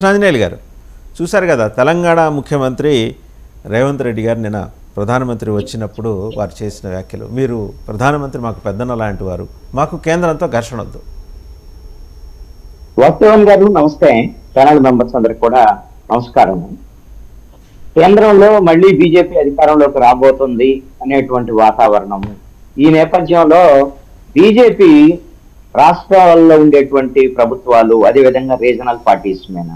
ఆంజనేయులు గారు చూశారు కదా, తెలంగాణ ముఖ్యమంత్రి రేవంత్ రెడ్డి గారు నిన్న ప్రధానమంత్రి వచ్చినప్పుడు వారు చేసిన వ్యాఖ్యలు. మీరు ప్రధానమంత్రి మాకు పెద్దన్న లాంటి వారు, మాకు కేంద్రంతో ఘర్షణ వద్దు. వాస్తవం గారు నమస్తే. ఛానల్ మెంబర్స్ అందరికి కూడా నమస్కారం. కేంద్రంలో మళ్ళీ బీజేపీ అధికారంలోకి రాబోతుంది అనేటువంటి వాతావరణం. ఈ నేపథ్యంలో బీజేపీ రాష్ట్రాల్లో ఉండేటువంటి ప్రభుత్వాలు, అదేవిధంగా రీజనల్ పార్టీస్ మీద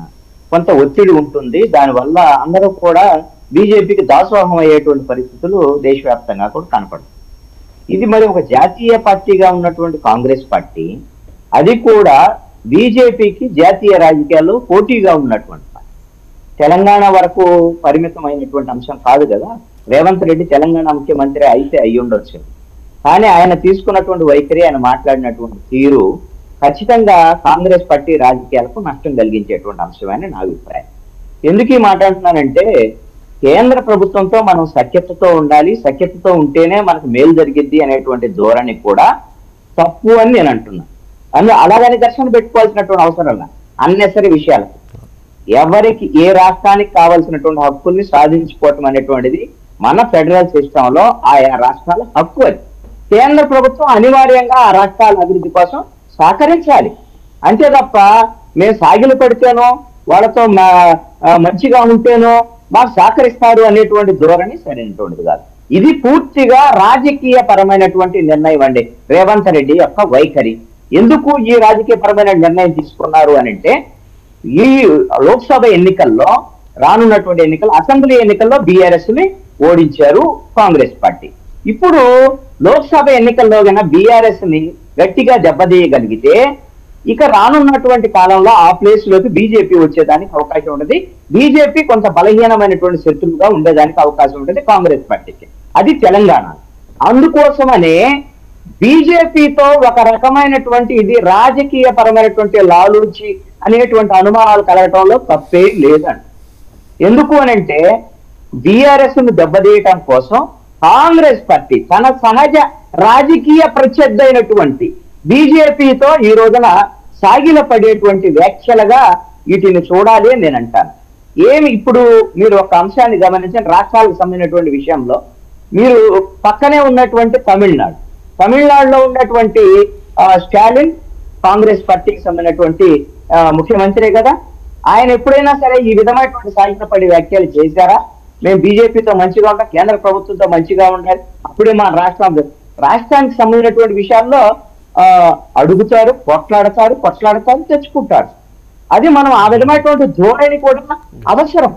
కొంత ఒత్తిడి ఉంటుంది. దానివల్ల అందరూ కూడా బీజేపీకి దాసోహం అయ్యేటువంటి పరిస్థితులు దేశవ్యాప్తంగా కూడా కనపడుతుంది. ఇది మరి ఒక జాతీయ పార్టీగా ఉన్నటువంటి కాంగ్రెస్ పార్టీ, అది కూడా బీజేపీకి జాతీయ రాజకీయాల్లో పోటీగా ఉన్నటువంటి పార్టీ. తెలంగాణ వరకు పరిమితమైనటువంటి అంశం కాదు కదా. రేవంత్ రెడ్డి తెలంగాణ ముఖ్యమంత్రి అయితే అయ్యి ఉండొచ్చు, కానీ ఆయన తీసుకున్నటువంటి వైఖరి, ఆయన మాట్లాడినటువంటి తీరు ఖచ్చితంగా కాంగ్రెస్ పార్టీ రాజకీయాలకు నష్టం కలిగించేటువంటి అంశమని నా అభిప్రాయం. ఎందుకు ఈ మాట అంటున్నానంటే, కేంద్ర ప్రభుత్వంతో మనం సఖ్యతతో ఉండాలి, సఖ్యతతో ఉంటేనే మనకు మేలు జరిగిద్ది అనేటువంటి ధోరణి కూడా తప్పు అని నేను అంటున్నాను. అలాగని ఘర్షణ పెట్టుకోవాల్సినటువంటి అవసరం లేదు. అన్నెసరీ విషయాలకు ఎవరికి ఏ రాష్ట్రానికి కావాల్సినటువంటి హక్కుల్ని సాధించుకోవటం అనేటువంటిది మన ఫెడరల్ సిస్టమ్ లో ఆయా రాష్ట్రాల హక్కు. అది కేంద్ర ప్రభుత్వం అనివార్యంగా ఆ రాష్ట్రాల అభివృద్ధి కోసం సహకరించాలి. అంతే తప్ప మేము సాగిలు పెడితేనో వాళ్ళతో మంచిగా ఉంటేనో మాకు సహకరిస్తారు అనేటువంటి ధోరణి సరైనటువంటిది కాదు. ఇది పూర్తిగా రాజకీయ పరమైనటువంటి నిర్ణయం అండి రేవంత్ రెడ్డి యొక్క వైఖరి. ఎందుకు ఈ రాజకీయ పరమైన నిర్ణయం తీసుకున్నారు అని అంటే, ఈ లోక్సభ ఎన్నికల్లో, రానున్నటువంటి ఎన్నికల్లో, అసెంబ్లీ ఎన్నికల్లో బీఆర్ఎస్ ని ఓడించారు కాంగ్రెస్ పార్టీ. ఇప్పుడు లోక్సభ ఎన్నికల్లో కన్నా బీఆర్ఎస్ ని గట్టిగా దెబ్బతీయగలిగితే ఇక రానున్నటువంటి కాలంలో ఆ ప్లేస్ లోకి బీజేపీ వచ్చేదానికి అవకాశం ఉంటుంది. బీజేపీ కొంత బలహీనమైనటువంటి శత్రువుగా ఉండేదానికి అవకాశం ఉంటుంది కాంగ్రెస్ పార్టీకి. అది తెలంగాణ. అందుకోసమనే బీజేపీతో ఒక రకమైనటువంటి ఇది రాజకీయ పరమైనటువంటి లాలూచి అనేటువంటి అనుమానాలు కలగటంలో తప్పే లేదండి. ఎందుకు అనంటే, బీఆర్ఎస్ ను దెబ్బతీయటం కోసం కాంగ్రెస్ పార్టీ తన సహజ రాజకీయ ప్రత్యర్థి అయినటువంటి బీజేపీతో ఈ రోజున సాగిల పడేటువంటి వ్యాఖ్యలుగా వీటిని చూడాలి అని నేను అంటాను. ఇప్పుడు మీరు ఒక అంశాన్ని గమనించండి. రాష్ట్రాలకు సంబంధించినటువంటి విషయంలో మీరు పక్కనే ఉన్నటువంటి తమిళనాడులో ఉన్నటువంటి స్టాలిన్ కాంగ్రెస్ పార్టీకి సంబంధించినటువంటి ముఖ్యమంత్రి కదా. ఆయన ఎప్పుడైనా సరే ఈ విధమైనటువంటి సాగిల పడి వ్యాఖ్యలు చేశారా? మేము బీజేపీతో మంచిగా ఉంటాం, కేంద్ర ప్రభుత్వంతో మంచిగా ఉండాలి, అప్పుడే మా రాష్ట్రానికి సంబంధించినటువంటి విషయాల్లో అడుగుతారు, కొట్లాడతారు, తెచ్చుకుంటారు. అది మనం ఆ విధమైనటువంటి ధోరణి కూడా అవసరం.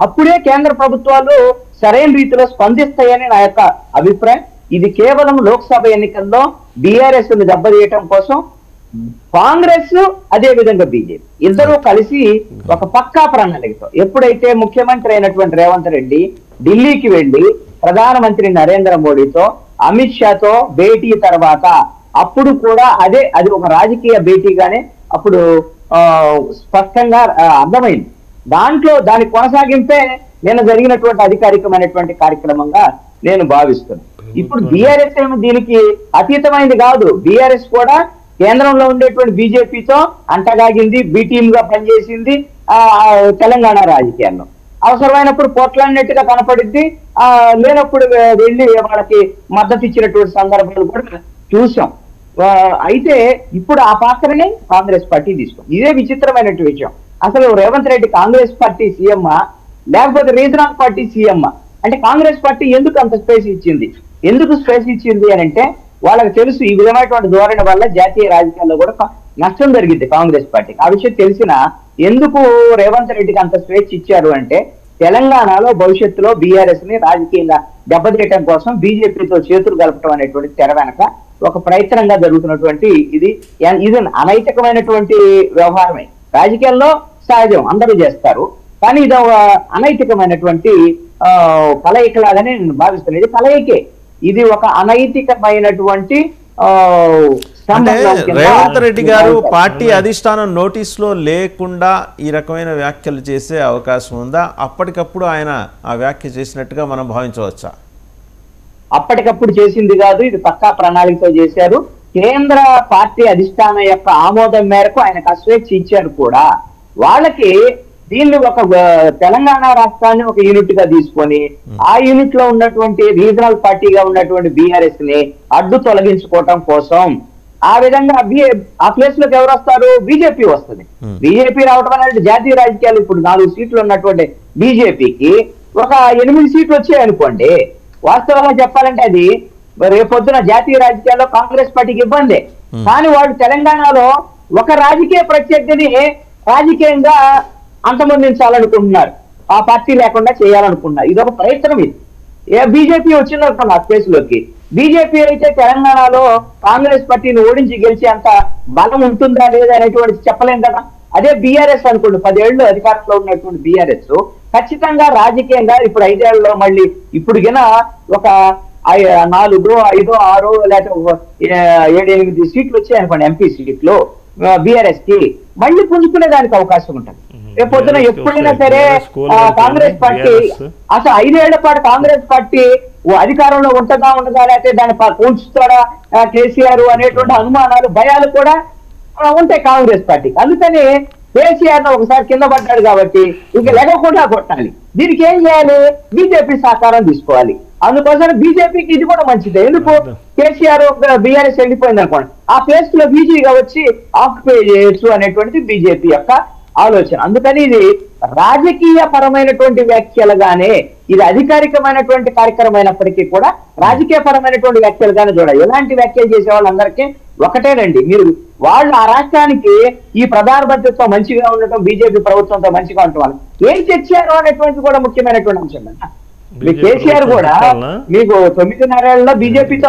అప్పుడే కేంద్ర ప్రభుత్వాలు సరైన రీతిలో స్పందిస్తాయని నా యొక్క అభిప్రాయం. ఇది కేవలం లోక్సభ ఎన్నికల్లో బీఆర్ఎస్ ను దెబ్బతీయటం కోసం కాంగ్రెస్, అదే విధంగా బీజేపీ ఇద్దరూ కలిసి ఒక పక్కా ప్రణాళికతో, ఎప్పుడైతే ముఖ్యమంత్రి అయినటువంటి రేవంత్ రెడ్డి ఢిల్లీకి వెళ్లి ప్రధానమంత్రి నరేంద్ర మోడీతో, అమిత్ షాతో భేటీ తర్వాత, అప్పుడు కూడా అది ఒక రాజకీయ భేటీగానే అప్పుడు స్పష్టంగా అర్థమైంది. దాని కొనసాగింపే నేను జరిగినటువంటి అధికారికమైనటువంటి కార్యక్రమంగా నేను భావిస్తున్నాను. ఇప్పుడు బీఆర్ఎస్ ఏమో దీనికి అతీతమైంది కాదు. బీఆర్ఎస్ కూడా కేంద్రంలో ఉండేటువంటి బీజేపీతో అంటగాగింది, బి టీమ్ గా పనిచేసింది తెలంగాణ రాజకీయాల్లో. అవసరమైనప్పుడు పోట్లాడినట్టుగా కనపడింది, లేనప్పుడు వెళ్ళి వాళ్ళకి మద్దతు ఇచ్చినటువంటి సందర్భాలు కూడా చూసాం. అయితే ఇప్పుడు ఆ పాత్రనే కాంగ్రెస్ పార్టీ తీసుకుంది. ఇదే విచిత్రమైనటువంటి విషయం. అసలు రేవంత్ రెడ్డి కాంగ్రెస్ పార్టీ సీఎమ్మా లేకపోతే రీజనల్ పార్టీ సీఎమ్మా అంటే, కాంగ్రెస్ పార్టీ ఎందుకు అంత స్పేస్ ఇచ్చింది అని అంటే, వాళ్ళకి తెలుసు ఈ విధమైనటువంటి ధోరణి వల్ల జాతీయ రాజకీయాల్లో కూడా నష్టం జరిగింది కాంగ్రెస్ పార్టీకి. ఆ విషయం తెలిసినా ఎందుకు రేవంత్ రెడ్డికి అంత స్వేచ్ఛ ఇచ్చారు అంటే, తెలంగాణలో భవిష్యత్తులో బీఆర్ఎస్ ని రాజకీయంగా దెబ్బతీయటం కోసం బీజేపీతో చేతులు కలపడం అనేటువంటి తెర వెనక ఒక ప్రయత్నంగా జరుగుతున్నటువంటి ఇది అనైతికమైనటువంటి వ్యవహారమే. రాజకీయాల్లో సహజం, అందరూ చేస్తారు, కానీ ఇది అనైతికమైనటువంటి కలయికలాగానే నేను భావిస్తున్నాను. ఇది కలయికే, ఇది ఒక అనైతికమైనటువంటి రేవంత్ రెడ్డి గారు పార్టీ అధిష్టానం నోటీసులో లేకుండా ఈ రకమైన వ్యాఖ్యలు చేసే అవకాశం ఉందా? అప్పటికప్పుడు ఆయన ఆ వ్యాఖ్య చేసినట్టుగా మనం భావించవచ్చా? అప్పటికప్పుడు చేసింది కాదు, ఇది పక్కా ప్రణాళికతో చేశారు. కేంద్ర పార్టీ అధిష్టానం యొక్క ఆమోదం మేరకు ఆయనకు స్వేచ్ఛ ఇచ్చారు కూడా. వాళ్ళకి దీన్ని ఒక తెలంగాణ రాష్ట్రాన్ని ఒక యూనిట్ గా తీసుకొని ఆ యూనిట్ లో ఉన్నటువంటి రీజనల్ పార్టీగా ఉన్నటువంటి బీఆర్ఎస్ ని అడ్డు తొలగించుకోవటం కోసం ఆ విధంగా ఆ ప్లేస్ లోకి ఎవరు వస్తారు? బీజేపీ వస్తుంది. బీజేపీ రావడం అనేది జాతీయ రాజకీయాలు ఇప్పుడు 4 సీట్లు ఉన్నటువంటి బీజేపీకి ఒక 8 సీట్లు వచ్చాయి అనుకోండి, వాస్తవంగా చెప్పాలంటే అది రేపొద్దున జాతీయ రాజకీయాల్లో కాంగ్రెస్ పార్టీకి ఇబ్బంది. కానీ వాళ్ళు తెలంగాణలో ఒక రాజకీయ ప్రత్యర్థిని రాజకీయంగా అంతమొందించాలనుకుంటున్నారు, ఆ పార్టీ లేకుండా చేయాలనుకుంటున్నారు. ఇది ఒక ప్రయత్నం. ఇది బీజేపీ వచ్చిందనుకున్న ఆ స్పేస్ లోకి. బీజేపీ అయితే తెలంగాణలో కాంగ్రెస్ పార్టీని ఓడించి గెలిచే అంత బలం ఉంటుందా లేదా అనేటువంటి చెప్పలేం కదా. అదే బీఆర్ఎస్ అనుకోండి, 10 ఏళ్ళు అధికారంలో ఉన్నటువంటి బీఆర్ఎస్ ఖచ్చితంగా రాజకీయంగా ఇప్పుడు 5 ఏళ్లలో మళ్ళీ ఇప్పుడు గిన ఒక 4, 5, 6 లేకపోతే 7, 8 సీట్లు వచ్చాయి అనుకోండి, ఎంపీ సీట్లు బీఆర్ఎస్ కి మళ్ళీ పుంజుకునే దానికి అవకాశం ఉంటుంది. రేపొద్దున ఎప్పుడైనా సరే కాంగ్రెస్ పార్టీ అసలు 5 ఏళ్ల పాటు కాంగ్రెస్ పార్టీ అధికారంలో ఉంటుందా ఉండదా, లేకపోతే దాన్ని కూల్చుతాడా కేసీఆర్ అనేటువంటి అనుమానాలు, భయాలు కూడా ఉంటాయి కాంగ్రెస్ పార్టీకి. అందుకని కేసీఆర్ ఒకసారి కింద పడ్డాడు కాబట్టి ఇంక లెగకుండా కొట్టాలి. దీనికి ఏం చేయాలి? బీజేపీ సహకారం తీసుకోవాలి. అందుకోసం బీజేపీకి ఇది కూడా మంచిదే. ఎందుకు? కేసీఆర్ బీఆర్ఎస్ వెళ్ళిపోయింది అనుకోండి, ఆ ప్లేస్ లో బీజేపీగా వచ్చి ఆక్యుపై చేయొచ్చు అనేటువంటిది బీజేపీ యొక్క ఆలోచన. అందుకని ఇది రాజకీయ పరమైనటువంటి వ్యాఖ్యలుగానే, ఇది అధికారికమైనటువంటి కార్యక్రమం అయినప్పటికీ కూడా రాజకీయ పరమైనటువంటి వ్యాఖ్యలుగానే చూడాలి. ఎలాంటి వ్యాఖ్యలు చేసే వాళ్ళందరికీ ఒకటేనండి, మీరు వాళ్ళు ఆ రాష్ట్రానికి ఈ ప్రధానమంత్రితో మంచిగా ఉండటం, బీజేపీ ప్రభుత్వంతో మంచిగా ఉండటం వాళ్ళు ఏం తెచ్చారు అనేటువంటిది కూడా ముఖ్యమైనటువంటి అంశం. కేసీఆర్ కూడా మీకు 9.5 ఏళ్లలో బీజేపీతో